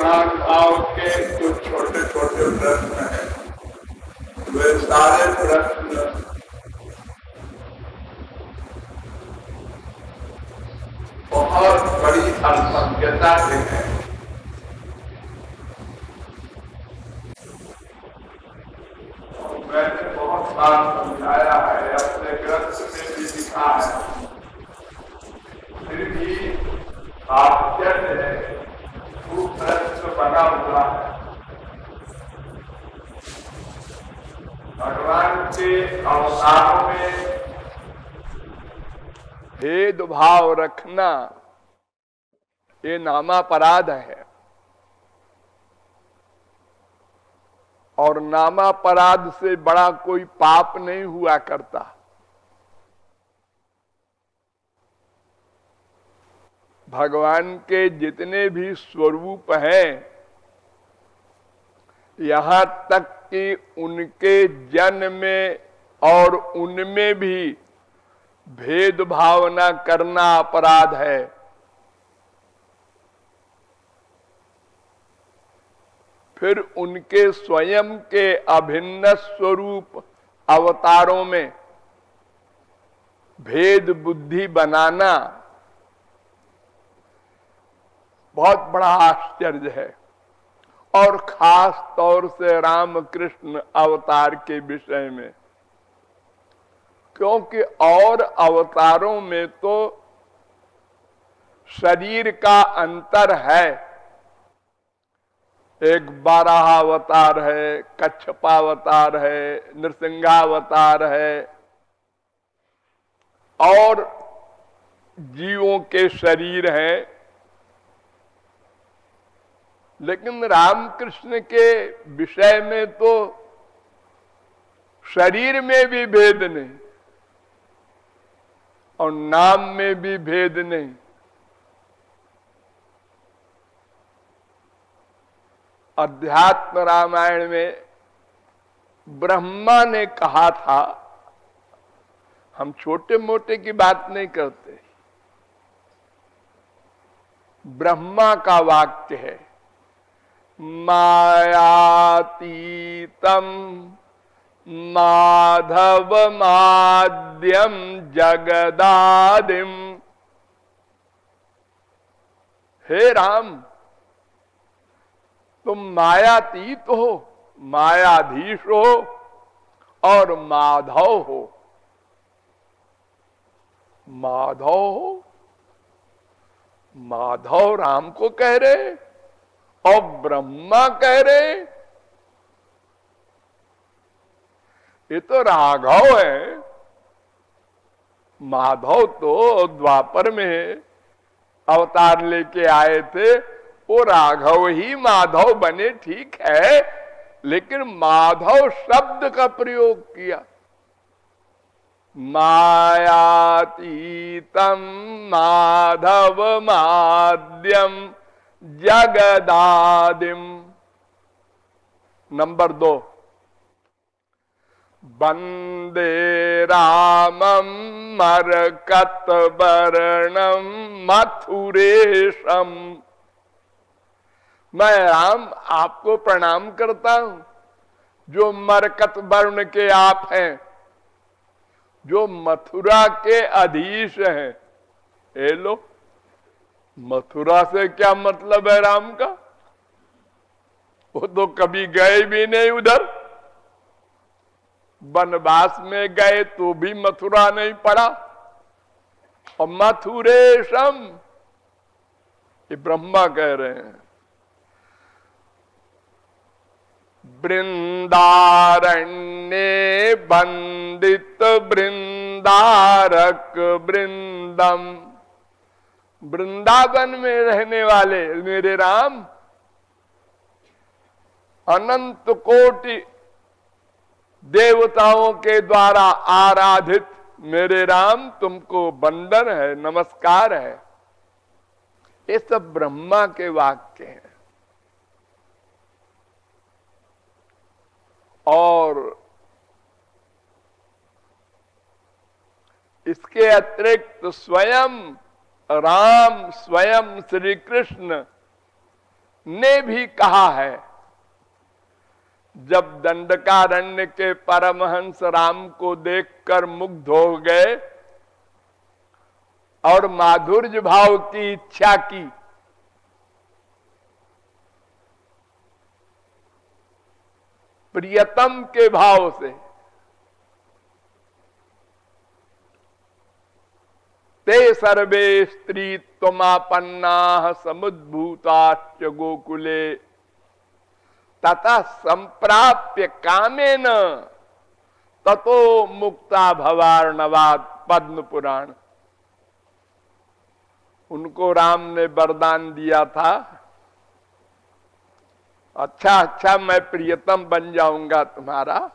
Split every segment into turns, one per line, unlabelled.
प्राण भाव के जो छोटे छोटे प्रश्न हैं, वे सारे प्रश्न बहुत बड़ी अल्पज्ञता के हैं। मैंने बहुत बार समझाया है, अपने ग्रंथ में भी लिखा है, फिर भी आश्चर्य है, वो प्रश्न बना हुआ है। भगवान के अवतारों में भेदभाव रखना ये नामापराध है, और नामापराध से बड़ा कोई पाप नहीं हुआ करता। भगवान के जितने भी स्वरूप हैं, यहां तक कि उनके जन्म में और उनमें भी भेदभाव न करना अपराध है। फिर उनके स्वयं के अभिन्न स्वरूप अवतारों में भेद बुद्धि बनाना बहुत बड़ा आश्चर्य है। और खास तौर से रामकृष्ण अवतार के विषय में, क्योंकि और अवतारों में तो शरीर का अंतर है। एक बाराहावतार है, कच्छपावतार है, नृसिंहावतार है, और जीवों के शरीर हैं। लेकिन रामकृष्ण के विषय में तो शरीर में भी भेद नहीं और नाम में भी भेद नहीं। अध्यात्म रामायण में ब्रह्मा ने कहा था, हम छोटे मोटे की बात नहीं करते, ब्रह्मा का वाक्य है, मायातीतम माधव माद्यम जगदादिम। हे राम, तुम मायातीत हो, मायाधीश हो और माधव हो। माधव हो, माधव राम को कह रहे और ब्रह्मा कह रहे। ये तो राघव है। माधव तो द्वापर में अवतार लेके आए थे, वो राघव ही माधव बने, ठीक है, लेकिन माधव शब्द का प्रयोग किया। मायातीतम माधव माद्यम जगदादिम। नंबर 2, वंदे रामम मरकत वर्णम मथुरेशम। मैं राम आपको प्रणाम करता हूं, जो मरकत वर्ण के आप हैं, जो मथुरा के अधीश हैं। ए लो, मथुरा से क्या मतलब है राम का? वो तो कभी गए भी नहीं उधर। वनवास में गए तो भी मथुरा नहीं पड़ा। और मथुरेशम, ये ब्रह्मा कह रहे हैं। वृंदारण्ये बंदित वृंदारक वृंदम। वृंदावन में रहने वाले मेरे राम, अनंत कोटि देवताओं के द्वारा आराधित मेरे राम, तुमको वंदन है, नमस्कार है। ये सब ब्रह्मा के वाक्य हैं। और इसके अतिरिक्त स्वयं राम, स्वयं श्री कृष्ण ने भी कहा है, जब दंडकारण्य के परमहंस राम को देखकर मुग्ध हो गए और माधुर्य भाव की इच्छा की, प्रियतम के भाव से, ते सर्वे स्त्री त्वमापन्ना समुद्भूताश्च गोकुले तथा संप्राप्य कामेन ततो मुक्ता भवार्णवाद। पद्म पुराण। उनको राम ने वरदान दिया था, अच्छा अच्छा मैं प्रियतम बन जाऊंगा तुम्हारा,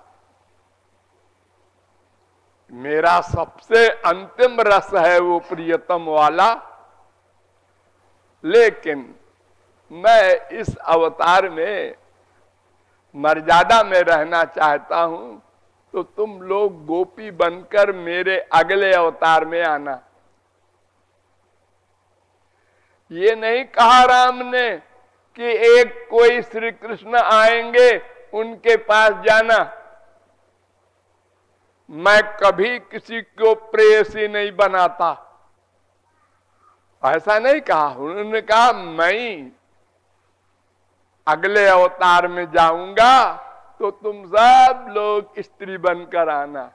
मेरा सबसे अंतिम रस है वो प्रियतम वाला, लेकिन मैं इस अवतार में मर्यादा में रहना चाहता हूं, तो तुम लोग गोपी बनकर मेरे अगले अवतार में आना। ये नहीं कहा राम ने कि एक कोई श्री कृष्ण आएंगे उनके पास जाना, मैं कभी किसी को प्रेयसी नहीं बनाता, ऐसा नहीं कहा। उन्होंने कहा मैं अगले अवतार में जाऊंगा तो तुम सब लोग स्त्री बनकर आना।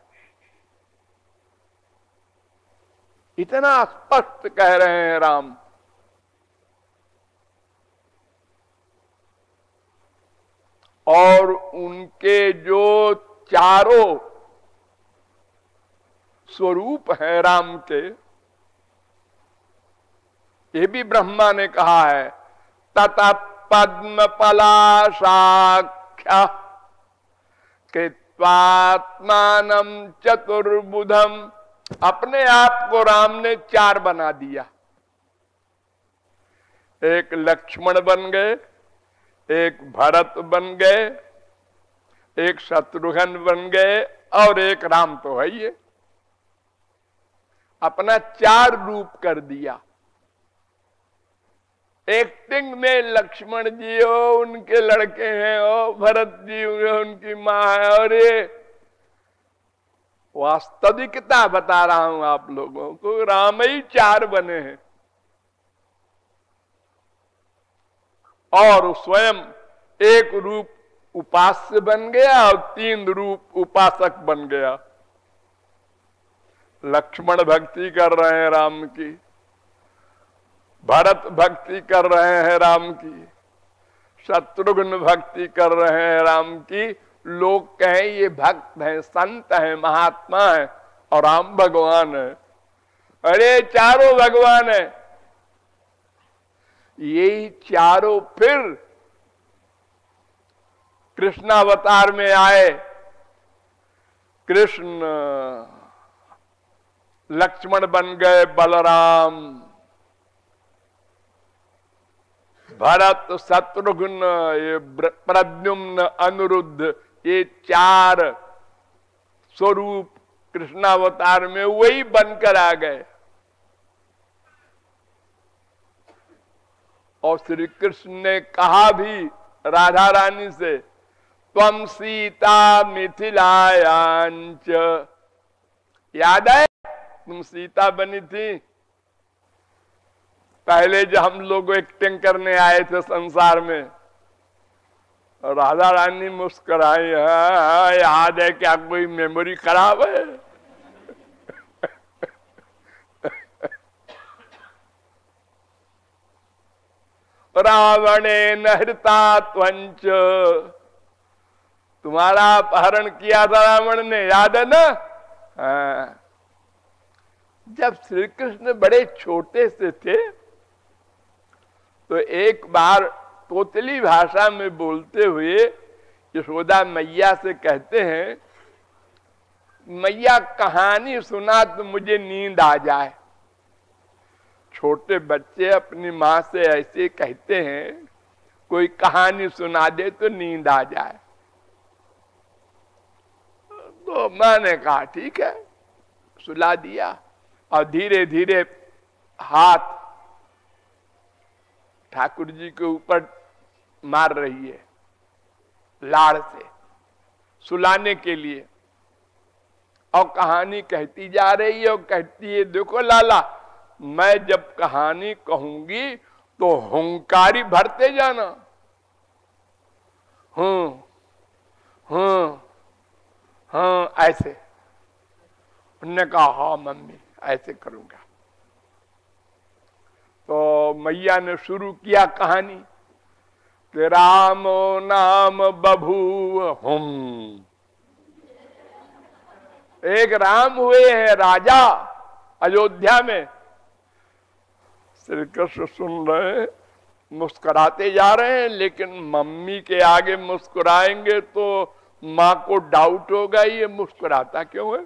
इतना स्पष्ट कह रहे हैं राम। और उनके जो चारों स्वरूप हैं राम के, ये भी ब्रह्मा ने कहा है, तथा पद्म पलाशाख्या कृत्वात्मानं चतुर्बुधम। अपने आप को राम ने चार बना दिया। एक लक्ष्मण बन गए, एक भरत बन गए, एक शत्रुघ्न बन गए और एक राम तो है ही। अपना चार रूप कर दिया। एक्टिंग में लक्ष्मण जी हो, उनके लड़के हैं, हो भरत जी उनकी माँ है, और ये वास्तविकता बता रहा हूं आप लोगों को, राम ही चार बने हैं। और स्वयं एक रूप उपास्य बन गया और तीन रूप उपासक बन गया। लक्ष्मण भक्ति कर रहे हैं राम की, भरत भक्ति कर रहे हैं राम की, शत्रुघ्न भक्ति कर रहे हैं राम की। लोग कहें ये भक्त हैं, संत हैं, महात्मा हैं, और राम भगवान है। अरे चारों भगवान है। यही चारों फिर कृष्णावतार में आए। कृष्ण लक्ष्मण बन गए बलराम, भरत शत्रुघ्न, ये प्रद्युम्न अनिरुद्ध, ये चार स्वरूप कृष्णावतार में वही बनकर आ गए। और श्री कृष्ण ने कहा भी राधा रानी से, त्वम सीता मिथिलायांच। याद है तुम सीता बनी थी पहले जब हम लोग एक्टिंग करने आए थे संसार में। और राधा रानी मुस्कुराई, हाँ याद है, क्या कोई मेमोरी खराब है? रावणे नहृता त्वंच। तुम्हारा अपहरण किया था रावण ने, याद है ना? हाँ। जब श्री कृष्ण बड़े छोटे से थे तो एक बार तोतली भाषा में बोलते हुए यशोदा मैया से कहते हैं, मैया कहानी सुना तो मुझे नींद आ जाए। छोटे बच्चे अपनी माँ से ऐसे कहते हैं, कोई कहानी सुना दे तो नींद आ जाए। तो मैंने कहा ठीक है, सुला दिया। और धीरे धीरे हाथ ठाकुर जी के ऊपर मार रही है लाड़ से सुलाने के लिए, और कहानी कहती जा रही है और कहती है देखो लाला, मैं जब कहानी कहूंगी तो हुंकारी भरते जाना, ऐसे। उन्होंने कहा हाँ मम्मी ऐसे करूंगा। तो मैया ने शुरू किया कहानी कि रामो नाम बभूव हुम। एक राम हुए हैं राजा अयोध्या में। श्री कृष्ण सुन रहे हैं, मुस्कुराते जा रहे हैं, लेकिन मम्मी के आगे मुस्कुराएंगे तो मां को डाउट होगा ये मुस्कुराता क्यों है।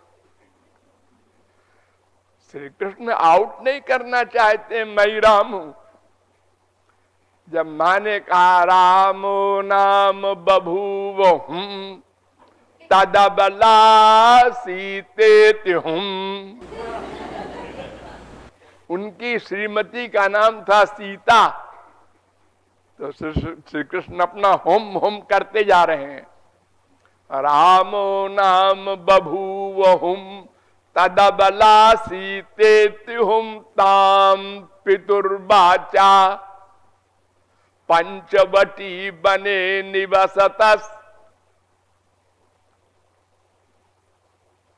श्री कृष्ण आउट नहीं करना चाहते मैं राम हूं। जब मां ने कहा रामो नाम बभूव हुम तदबला सीते हुम, उनकी श्रीमती का नाम था सीता। तो श्री कृष्ण अपना होम होम करते जा रहे हैं। रामो नाम बभूव हुम तदबला सीते हुम ताम पितुर्वाचा पंचवटी बने निवसतस।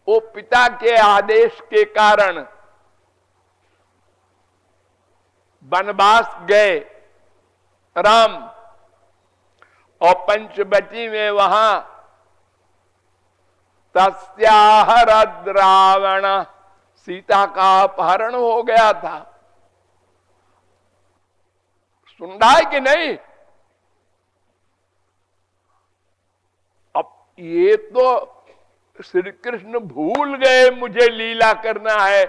वो पिता के आदेश के कारण वनवास गए राम, और पंचवटी में वहां तस्याहरद रावण, सीता का अपहरण हो गया था। सुन रहा है कि नहीं? अब ये तो श्री कृष्ण भूल गए मुझे लीला करना है,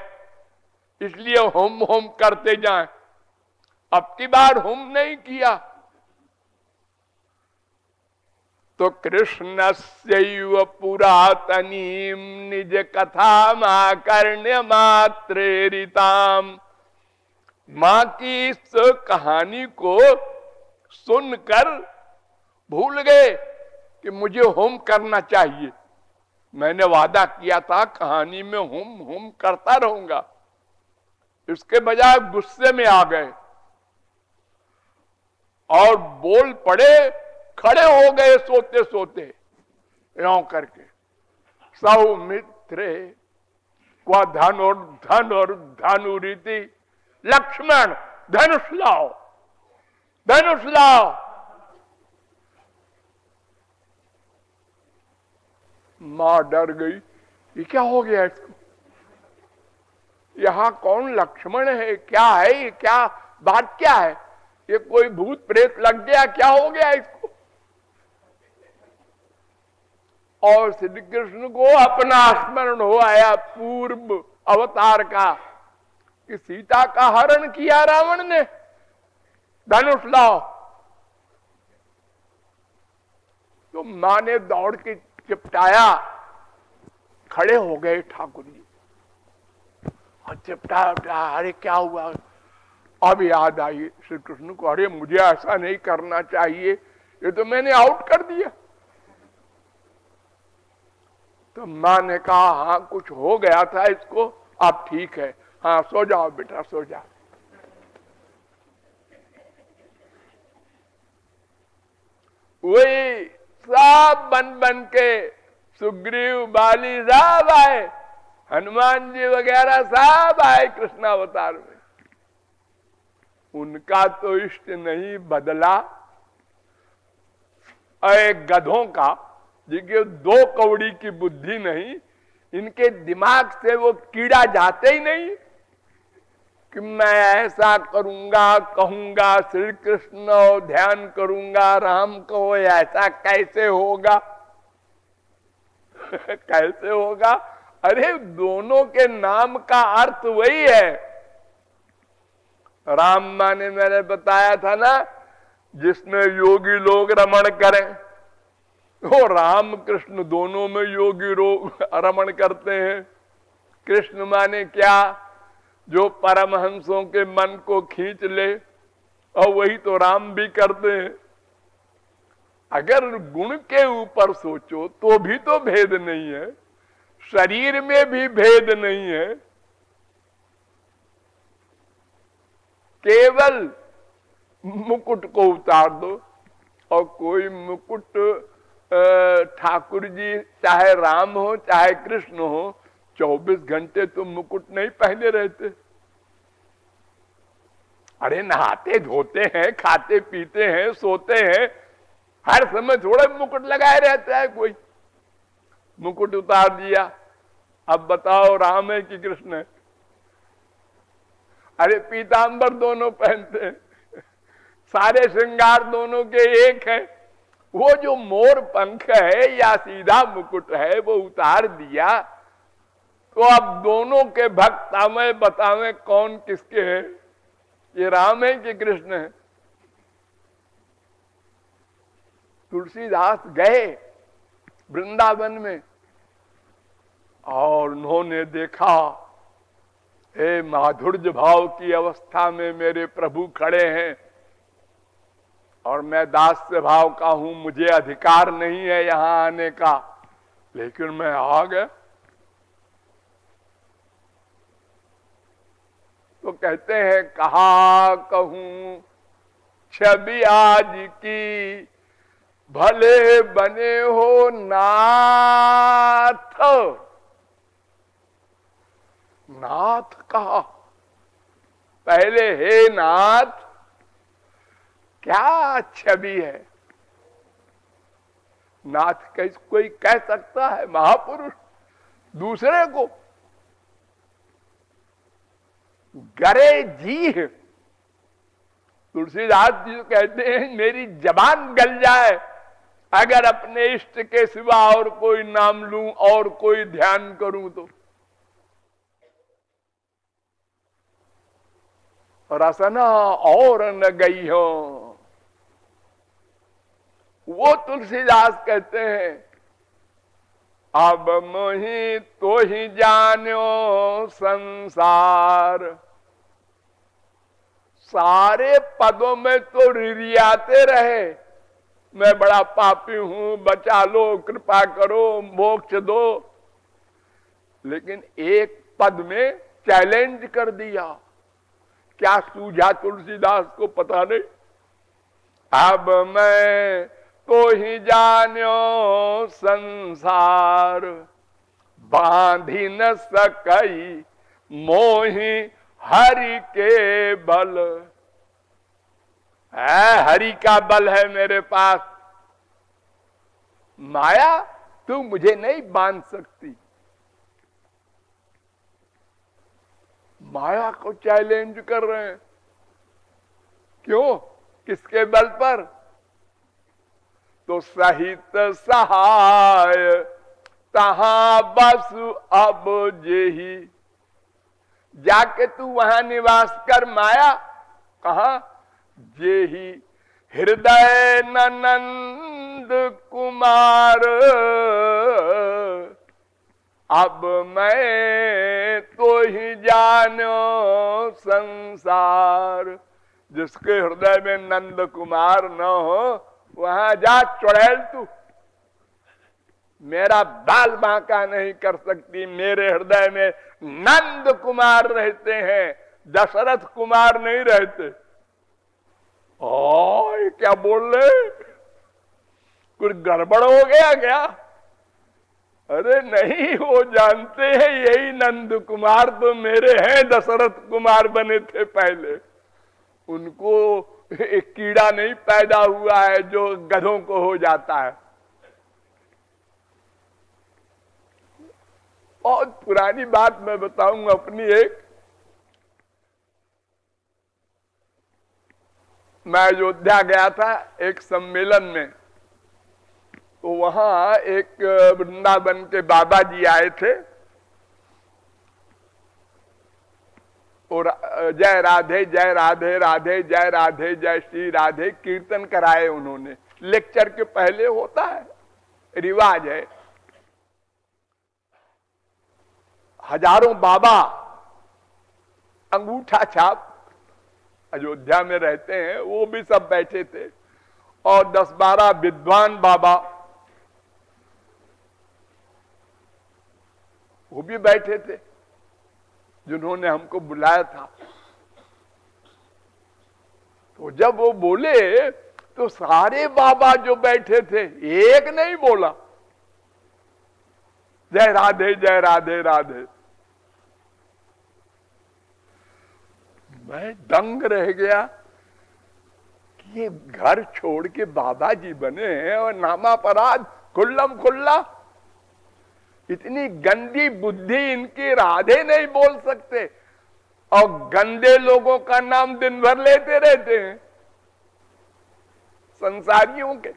इसलिए होम होम करते जाएं। अब की बार होम नहीं किया तो कृष्णस्यैव पुरातनीम निज कथा माकर्ण्य मात्रेरिताम, मां की इस कहानी को सुनकर भूल गए कि मुझे होम करना चाहिए। मैंने वादा किया था कहानी में होम होम करता रहूंगा, इसके बजाय गुस्से में आ गए और बोल पड़े, खड़े हो गए सोते सोते यों करके। सौमित्रे क्व धनुरीति, लक्ष्मण धनुष लाओ, धनुष लाओ। मां डर गई, ये क्या हो गया इसको, यहां कौन लक्ष्मण है, क्या है ये, क्या बात क्या है, ये कोई भूत प्रेत लग गया, क्या हो गया इसको। और श्री कृष्ण को अपना स्मरण हो आया पूर्व अवतार का कि सीता का हरण किया रावण ने, धनुष लाओ। तो मां ने दौड़ के चिपटाया, खड़े हो गए ठाकुर जी और चिपटा, अरे क्या हुआ। अब याद आई श्री कृष्ण को, अरे मुझे ऐसा नहीं करना चाहिए, ये तो मैंने आउट कर दिया। तो मां ने कहा हाँ कुछ हो गया था इसको, अब ठीक है, हाँ सो जाओ बेटा सो जाओ। वही सब बन बन के सुग्रीव बाली सब आए, हनुमान जी वगैरह सब आए कृष्णावतार में। उनका तो इष्ट नहीं बदला, गधों का जिनके दो कौड़ी की बुद्धि नहीं, इनके दिमाग से वो कीड़ा जाते ही नहीं कि मैं ऐसा करूंगा, कहूंगा श्री कृष्ण ध्यान करूंगा, राम को ऐसा कैसे होगा कैसे होगा। अरे दोनों के नाम का अर्थ वही है। राम माने मैंने बताया था ना, जिसमें योगी लोग रमण करें, वो राम कृष्ण दोनों में योगी लोग रमण करते हैं। कृष्ण माने क्या, जो परमहंसों के मन को खींच ले, और वही तो राम भी करते हैं। अगर गुण के ऊपर सोचो तो भी तो भेद नहीं है, शरीर में भी भेद नहीं है, केवल मुकुट को उतार दो और कोई मुकुट ठाकुर जी चाहे राम हो चाहे कृष्ण हो 24 घंटे तो मुकुट नहीं पहने रहते। अरे नहाते धोते हैं, खाते पीते हैं, सोते हैं, हर समय थोड़ा मुकुट लगाए रहता है कोई। मुकुट उतार दिया, अब बताओ राम है कि कृष्ण है? अरे पीतांबर दोनों पहनते हैं, सारे श्रृंगार दोनों के एक है। वो जो मोर पंख है या सीधा मुकुट है वो उतार दिया, तो अब दोनों के भक्त हमें बतावें कौन किसके हैं, ये राम है कि कृष्ण है? तुलसीदास गए वृंदावन में और उन्होंने देखा हे माधुर्य भाव की अवस्था में मेरे प्रभु खड़े हैं और मैं दास्य भाव का हूं, मुझे अधिकार नहीं है यहां आने का, लेकिन मैं आ गया। तो कहते हैं कहा कहूं छवि आज की भले बने हो नाथ। नाथ कहा, पहले हे नाथ, क्या छवि है? नाथ कोई कह सकता है महापुरुष दूसरे को? गरे जी, तुलसीदास जी कहते हैं मेरी जबान गल जाए अगर अपने इष्ट के सिवा और कोई नाम लूं और कोई ध्यान करूं तो। रसना और न गई हो, वो तुलसीदास कहते हैं अब मोहि तो ही जान्यो संसार। सारे पदों में तो रिरियाते रहे मैं बड़ा पापी हूं, बचा लो, कृपा करो, मोक्ष दो, लेकिन एक पद में चैलेंज कर दिया। क्या सूझा तुलसीदास को पता नहीं। अब मैं तो ही जान्यो संसार, बांधी न सकई मोहि हरि के बल। है हरि का बल है मेरे पास, माया तू मुझे नहीं बांध सकती। माया को चैलेंज कर रहे हैं, क्यों, किसके बल पर? तो सहित सहाय तहां बस अब जेही। जाके तू वहां निवास कर माया, कहा? जेही हृदय नंद कुमार। अब मैं तो ही जानो संसार। जिसके हृदय में नंद कुमार न हो वहां जा चुड़ैल तू, मेरा बाल बांका नहीं कर सकती। मेरे हृदय में नंद कुमार रहते हैं, दशरथ कुमार नहीं रहते। ओए क्या बोल रहे, कुछ गड़बड़ हो गया क्या? अरे नहीं, वो जानते हैं यही नंद कुमार तो मेरे हैं, दशरथ कुमार बने थे पहले। उनको एक कीड़ा नहीं पैदा हुआ है जो गधों को हो जाता है। बहुत पुरानी बात मैं बताऊंगा अपनी एक। मैं अयोध्या गया था एक सम्मेलन में, तो वहां एक वृंदावन के बाबा जी आए थे और जय राधे जय राधे राधे जय राधे जय श्री राधे कीर्तन कराए उन्होंने। लेक्चर के पहले होता है, रिवाज है। हजारों बाबा अंगूठा छाप अयोध्या में रहते हैं, वो भी सब बैठे थे और 10-12 विद्वान बाबा वो भी बैठे थे जिन्होंने हमको बुलाया था। तो जब वो बोले तो सारे बाबा जो बैठे थे एक नहीं बोला जय राधे जय राधे राधे। मैं दंग रह गया कि ये घर छोड़ के बाबा जी बने हैं और नामापराध खुल्लम खुल्ला, इतनी गंदी बुद्धि इनकी, राधे नहीं बोल सकते और गंदे लोगों का नाम दिन भर लेते रहते हैं संसारियों के।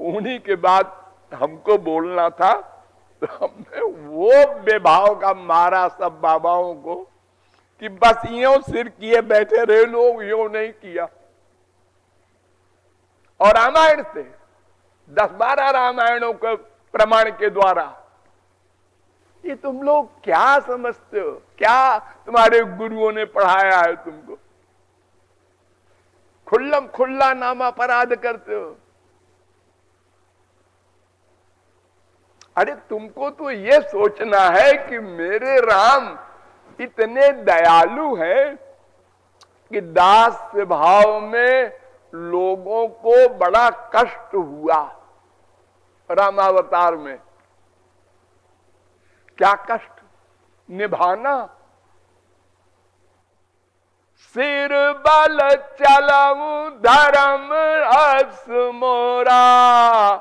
उन्हीं के बाद हमको बोलना था तो हमने वो बेभाव का मारा सब बाबाओं को कि बस यूं सिर किए बैठे रहे लोग, यूं नहीं किया। और रामायण से 10-12 रामायणों के प्रमाण के द्वारा ये तुम लोग क्या समझते हो, क्या तुम्हारे गुरुओं ने पढ़ाया है तुमको, खुल्लम खुल्ला नाम अपराध करते हो। अरे तुमको तो ये सोचना है कि मेरे राम इतने दयालु हैं कि दास भाव में लोगों को बड़ा कष्ट हुआ रामावतार में। क्या कष्ट निभाना, सिर बल चलऊ धर्म रस मोरा,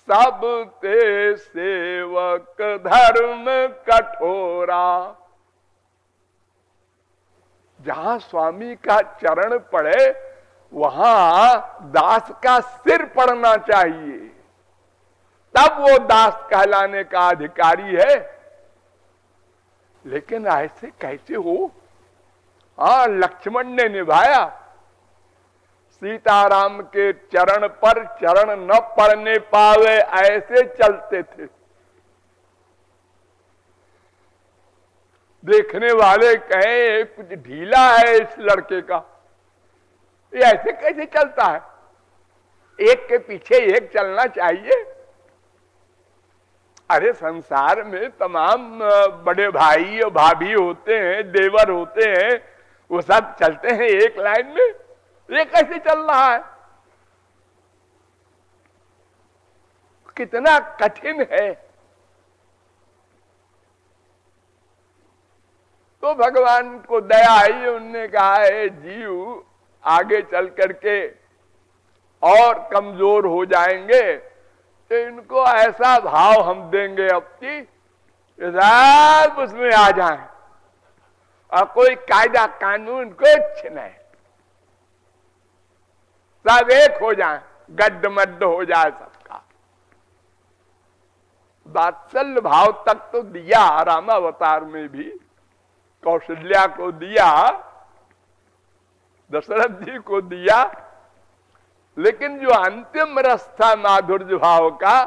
सब ते सेवक धर्म कठोरा। जहां स्वामी का चरण पड़े वहां दास का सिर पड़ना चाहिए, तब वो दास कहलाने का अधिकारी है। लेकिन ऐसे कैसे हो? हाँ, लक्ष्मण ने निभाया। सीताराम के चरण पर चरण न पड़ने पावे ऐसे चलते थे। देखने वाले कहे कुछ ढीला है इस लड़के का, ये ऐसे कैसे चलता है, एक के पीछे एक चलना चाहिए। अरे संसार में तमाम बड़े भाई और भाभी होते हैं, देवर होते हैं, वो सब चलते हैं एक लाइन में, ये कैसे चल रहा है? कितना कठिन है। तो भगवान को दया आई, उनने कहा है जीव आगे चल करके और कमजोर हो जाएंगे तो इनको ऐसा भाव हम देंगे अब की सब उसमें आ जाएं और कोई कायदा कानून कुछ नहीं, सब एक हो जाए, गड्ढ मड्ढ हो जाए सबका। वात्सल्य भाव तक तो दिया रामावतार में भी, कौशल्या को दिया, दशरथ जी को दिया, लेकिन जो अंतिम रस था माधुर्य भाव का,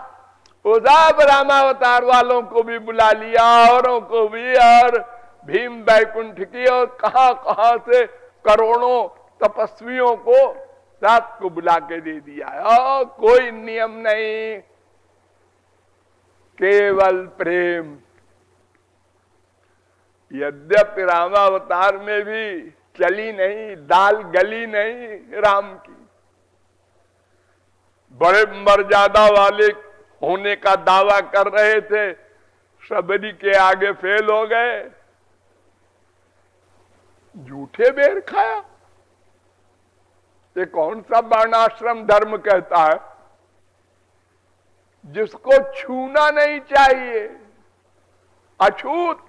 वो सब रामावतार वालों को भी बुला लिया, औरों को भी, और भीम बैकुंठ की और कहां से करोड़ों तपस्वियों को साथ को बुला के दे दिया। और कोई नियम नहीं, केवल प्रेम। यद्यपि रामावतार में भी चली नहीं, दाल गली नहीं राम की, बड़े मर्यादा वाले होने का दावा कर रहे थे, सबरी के आगे फेल हो गए, झूठे बेर खाया। ये कौन सा वर्णाश्रम धर्म कहता है जिसको छूना नहीं चाहिए, अछूत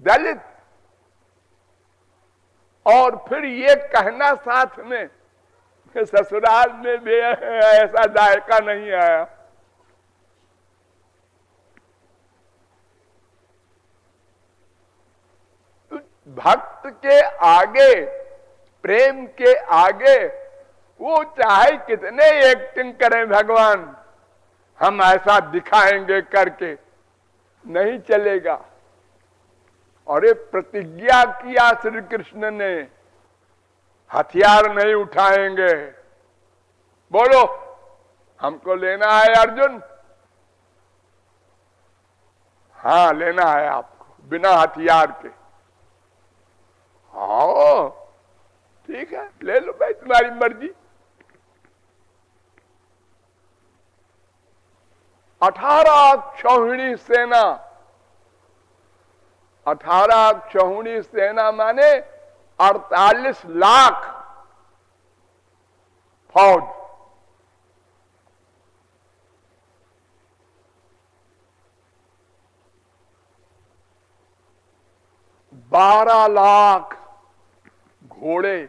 दलित, और फिर ये कहना साथ में ससुराल में भी ऐसा जायका नहीं आया। तो भक्त के आगे, प्रेम के आगे वो चाहे कितने एक्टिंग करें भगवान, हम ऐसा दिखाएंगे करके नहीं चलेगा। और ये प्रतिज्ञा किया श्री कृष्ण ने, हथियार नहीं उठाएंगे। बोलो, हमको लेना है अर्जुन? हाँ, लेना है आपको, बिना हथियार के। हाँ ठीक है, ले लो भाई, तुम्हारी मर्जी। 18 अक्षौहिणी सेना, 18 अक्षौहिणी सेना माने 48 लाख फौज। बारह लाख घोड़े,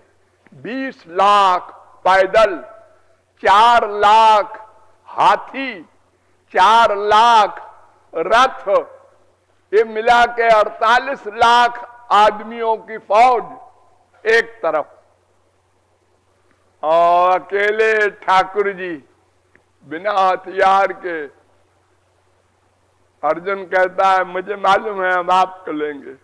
20 लाख पैदल, 4 लाख हाथी, 4 लाख रथ, ये मिला के 48 लाख आदमियों की फौज एक तरफ, और अकेले ठाकुर जी बिना हथियार के। अर्जुन कहता है मुझे मालूम है हम आपको लेंगे।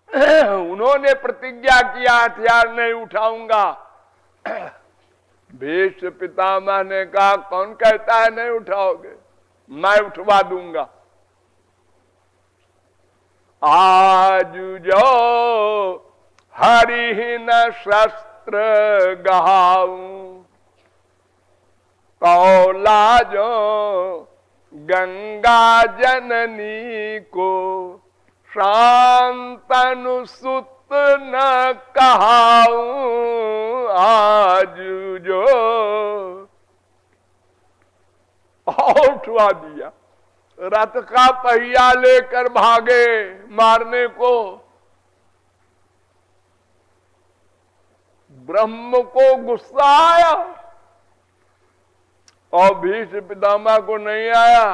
उन्होंने प्रतिज्ञा किया हथियार नहीं उठाऊंगा। भीष्म पितामह ने कहा कौन कहता है नहीं उठाओगे, मैं उठवा दूंगा। आज जो हरि न शस्त्र गहाऊं, कौलाजो गंगा जननी को, शांतनु सुत न कहाऊं। आज जो उठवा दिया, रथ का पहिया लेकर भागे मारने को। ब्रह्म को गुस्सा आया और भीष्म पितामह को नहीं आया।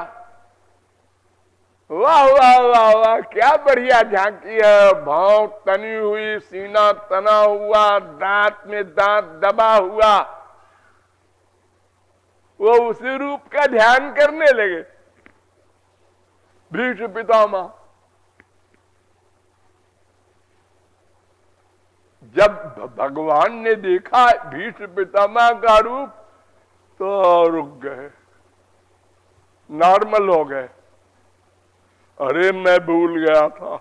वाह वाह वाह वाह, क्या बढ़िया झांकी है। भाव तनी हुई, सीना तना हुआ, दांत में दांत दबा हुआ, वो उसी रूप का ध्यान करने लगे भीष्म पितामह। जब भगवान ने देखा भीष्म पितामह का रूप तो रुक गए, नॉर्मल हो गए। अरे मैं भूल गया था।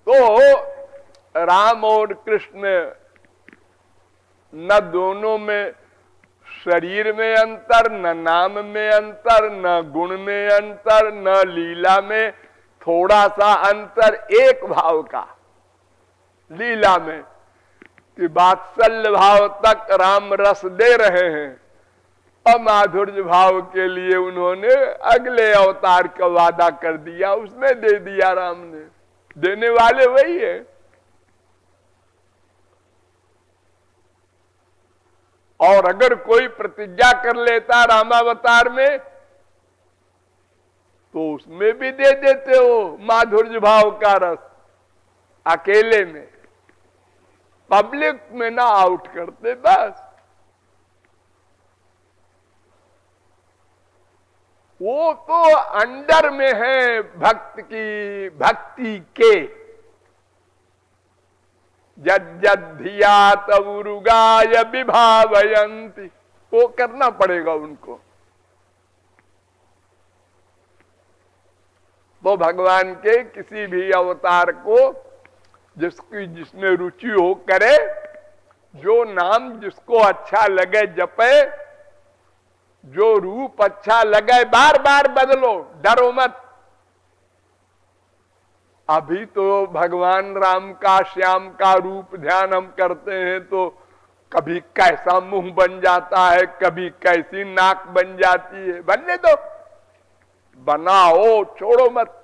तो राम और कृष्ण न दोनों में शरीर में अंतर, न नाम में अंतर, न गुण में अंतर, न लीला में थोड़ा सा अंतर, एक भाव का लीला में कि वात्सल्य भाव तक राम रस दे रहे हैं और माधुर्य भाव के लिए उन्होंने अगले अवतार का वादा कर दिया, उसमें दे दिया राम ने। देने वाले वही है। और अगर कोई प्रतिज्ञा कर लेता रामावतार में तो उसमें भी दे देते हो माधुर्य भाव का रस, अकेले में, पब्लिक में ना आउट करते बस। वो तो अंडर में है भक्त की, भक्ति के। यद्यधिया तवुरुगाय विभावयन्ति, वो करना पड़ेगा उनको। तो भगवान के किसी भी अवतार को जिसकी जिसमें रुचि हो करे, जो नाम जिसको अच्छा लगे जपे, जो रूप अच्छा लगे बार बार बदलो, डरो मत। अभी तो भगवान राम का श्याम का रूप ध्यान हम करते हैं तो कभी कैसा मुंह बन जाता है, कभी कैसी नाक बन जाती है। बनने दो, बनाओ, छोड़ो मत।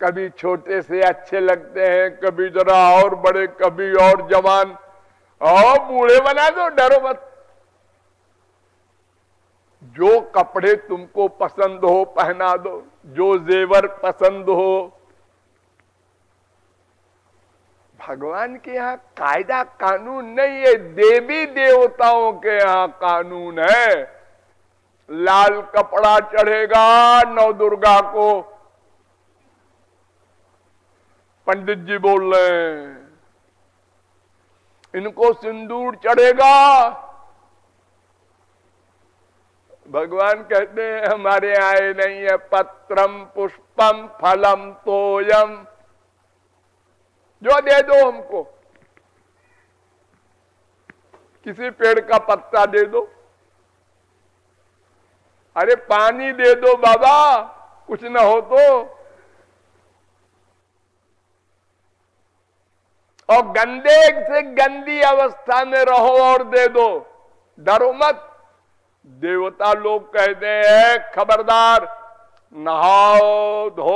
कभी छोटे से अच्छे लगते हैं, कभी जरा और बड़े, कभी और जवान, और बूढ़े बना दो, डरो मत। जो कपड़े तुमको पसंद हो पहना दो, जो जेवर पसंद हो। भगवान के यहाँ कायदा कानून नहीं है, देवी देवताओं के यहाँ कानून है। लाल कपड़ा चढ़ेगा नौ दुर्गा को। पंडित जी बोल रहे हैं इनको सिंदूर चढ़ेगा। भगवान कहते हैं हमारे यहाँ नहीं है पत्रम पुष्पम फलम तोयम, जो दे दो हमको, किसी पेड़ का पत्ता दे दो, अरे पानी दे दो बाबा, कुछ ना हो तो। और गंदे से गंदी अवस्था में रहो और दे दो, डरो मत। देवता लोग कहते हैं खबरदार, नहाओ धो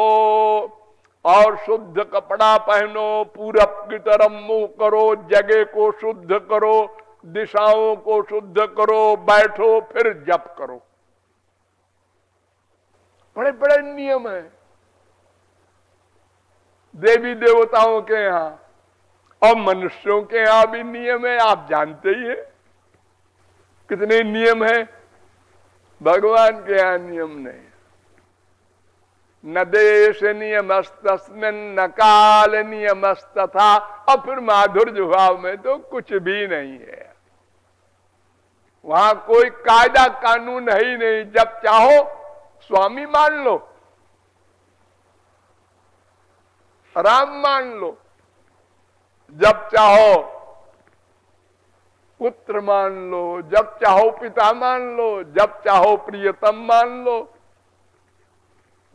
और शुद्ध कपड़ा पहनो, पूरब की तरफ मुंह करो, जगह को शुद्ध करो, दिशाओं को शुद्ध करो, बैठो फिर जप करो। बड़े बड़े नियम है देवी देवताओं के यहाँ, और मनुष्यों के यहाँ भी नियम है, आप जानते ही हैं कितने नियम है। भगवान के यहाँ नियम नहीं, न देश नियमस्तस्मिन् न काल नियमस्तथा, और फिर माधुर्य भाव में तो कुछ भी नहीं है। वहां कोई कायदा कानून है ही नहीं, जब चाहो स्वामी मान लो, राम मान लो, जब चाहो पुत्र मान लो, जब चाहो पिता मान लो, जब चाहो प्रियतम मान लो।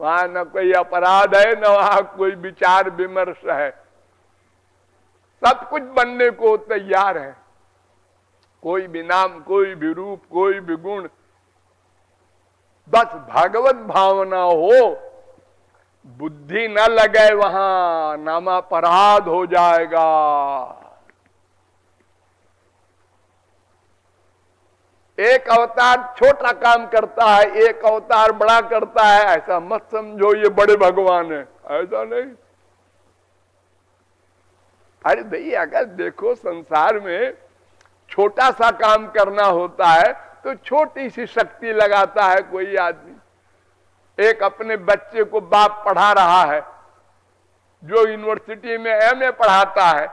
वहां न कोई अपराध है, न वहां कोई विचार विमर्श है, सब कुछ बनने को तैयार है। कोई भी नाम, कोई भी रूप, कोई भी गुण, बस भगवत भावना हो, बुद्धि न लगे वहां, नामापराध हो जाएगा। एक अवतार छोटा काम करता है, एक अवतार बड़ा करता है, ऐसा मत समझो ये बड़े भगवान है, ऐसा नहीं। अरे भाई अगर देखो संसार में छोटा सा काम करना होता है तो छोटी सी शक्ति लगाता है कोई आदमी। एक अपने बच्चे को बाप पढ़ा रहा है, जो यूनिवर्सिटी में एमए पढ़ाता है,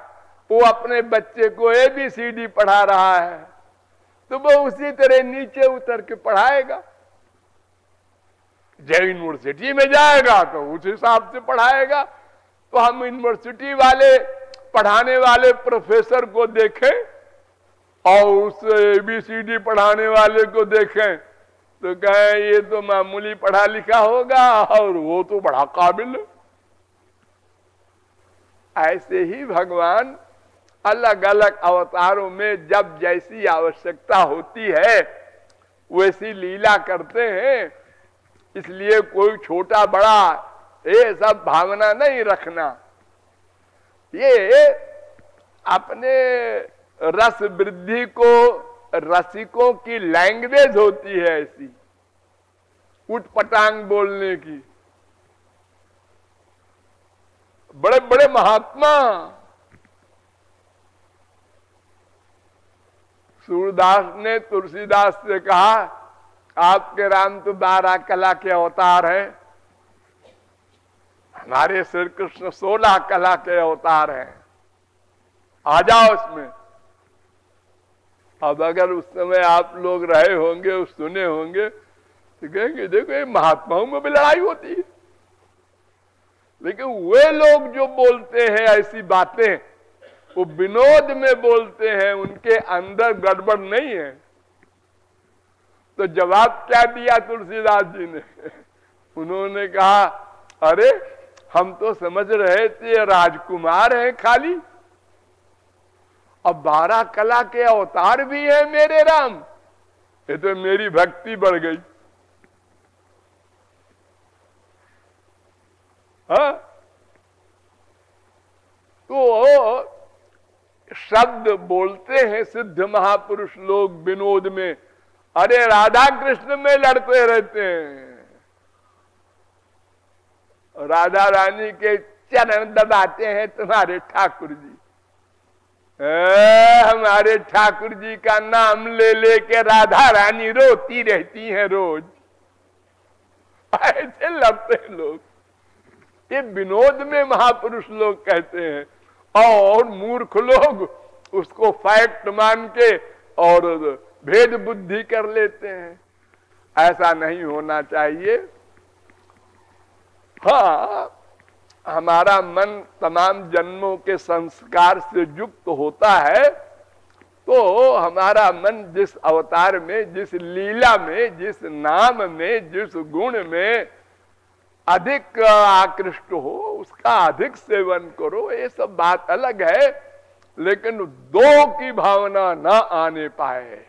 वो अपने बच्चे को ABCD पढ़ा रहा है, तो वो उसी तरह नीचे उतर के पढ़ाएगा। जब यूनिवर्सिटी में जाएगा तो उस हिसाब से पढ़ाएगा। तो हम यूनिवर्सिटी वाले पढ़ाने वाले प्रोफेसर को देखें और उस ABCD पढ़ाने वाले को देखें तो कहें ये तो मामूली पढ़ा लिखा होगा और वो तो बड़ा काबिल है। ऐसे ही भगवान अलग अलग अवतारों में जब जैसी आवश्यकता होती है वैसी लीला करते हैं। इसलिए कोई छोटा बड़ा ये सब भावना नहीं रखना। ये अपने रस वृद्धि को रसिकों की लैंग्वेज होती है, ऐसी उठपटांग बोलने की। बड़े बड़े महात्मा सूरदास ने तुलसीदास से कहा, आपके राम तो 12 कला के अवतार हैं, हमारे श्री कृष्ण 16 कला के अवतार हैं, आ जाओ इसमें। अब अगर उस समय आप लोग रहे होंगे, उस सुने होंगे तो कहेंगे देखो ये महात्माओं में भी लड़ाई होती है। लेकिन वे लोग जो बोलते हैं ऐसी बातें, वो विनोद में बोलते हैं, उनके अंदर गड़बड़ नहीं है। तो जवाब क्या दिया तुलसीदास जी ने? उन्होंने कहा अरे हम तो समझ रहे थे राजकुमार हैं खाली, अब 12 कला के अवतार भी हैं मेरे राम। ये तो मेरी भक्ति बढ़ गई। हाँ, तो शब्द बोलते हैं सिद्ध महापुरुष लोग विनोद में, अरे राधा कृष्ण में लड़ते रहते हैं, राधा रानी के चरण दबाते हैं तुम्हारे ठाकुर जी। हमारे ठाकुर जी का नाम ले लेके राधा रानी रोती रहती हैं रोज, ऐसे लगते हैं लोग। ये विनोद में महापुरुष लोग कहते हैं, और मूर्ख लोग उसको फैक्ट मान के और भेद बुद्धि कर लेते हैं। ऐसा नहीं होना चाहिए। हाँ, हमारा मन तमाम जन्मों के संस्कार से युक्त होता है, तो हमारा मन जिस अवतार में, जिस लीला में, जिस नाम में, जिस गुण में अधिक आकृष्ट हो, उसका अधिक सेवन करो। ये सब बात अलग है, लेकिन दो की भावना ना आने पाए।